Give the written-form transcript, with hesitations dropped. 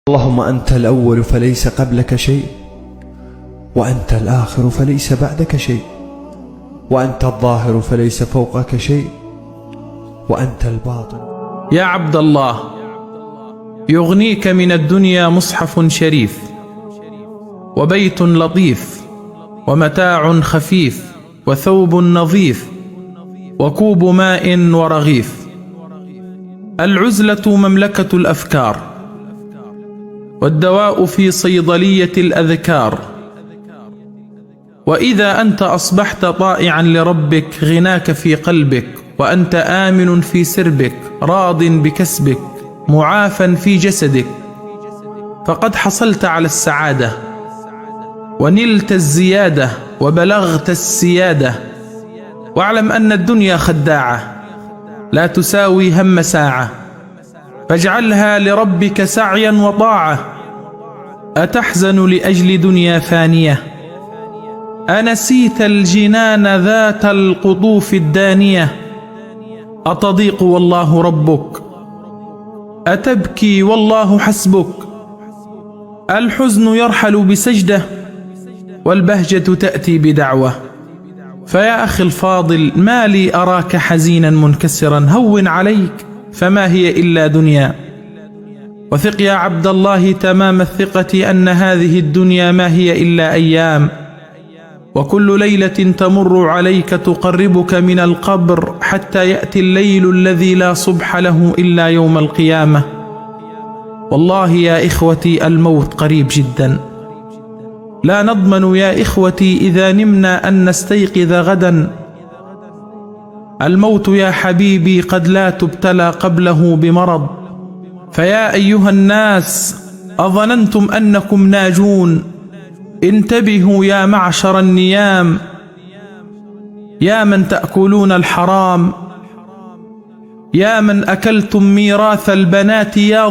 اللهم أنت الأول فليس قبلك شيء، وأنت الآخر فليس بعدك شيء، وأنت الظاهر فليس فوقك شيء، وأنت الباطن. يا عبد الله، يغنيك من الدنيا مصحف شريف، وبيت لطيف، ومتاع خفيف، وثوب نظيف، وكوب ماء ورغيف. العزلة مملكة الأفكار، والدواء في صيدلية الأذكار. وإذا أنت أصبحت طائعا لربك غناك في قلبك، وأنت آمن في سربك، راض بكسبك، معافى في جسدك، فقد حصلت على السعادة، ونلت الزيادة، وبلغت السيادة. واعلم أن الدنيا خداعة لا تساوي هم ساعة، فاجعلها لربك سعيا وطاعة. أتحزن لأجل دنيا فانية؟ أنسيت الجنان ذات القطوف الدانية؟ أتضيق والله ربك؟ أتبكي والله حسبك؟ الحزن يرحل بسجدة، والبهجة تأتي بدعوة. فيا أخي الفاضل، ما لي أراك حزينا منكسرا؟ هون عليك، فما هي إلا دنيا. وثق يا عبد الله تمام الثقة أن هذه الدنيا ما هي إلا أيام، وكل ليلة تمر عليك تقربك من القبر، حتى يأتي الليل الذي لا صبح له إلا يوم القيامة. والله يا إخوتي الموت قريب جدا، لا نضمن يا إخوتي إذا نمنا أن نستيقظ غدا. الموت يا حبيبي قد لا تبتلى قبله بمرض. فيا أيها الناس، أظننتم أنكم ناجون؟ انتبهوا يا معشر النيام، يا من تأكلون الحرام، يا من أكلتم ميراث البنات، يا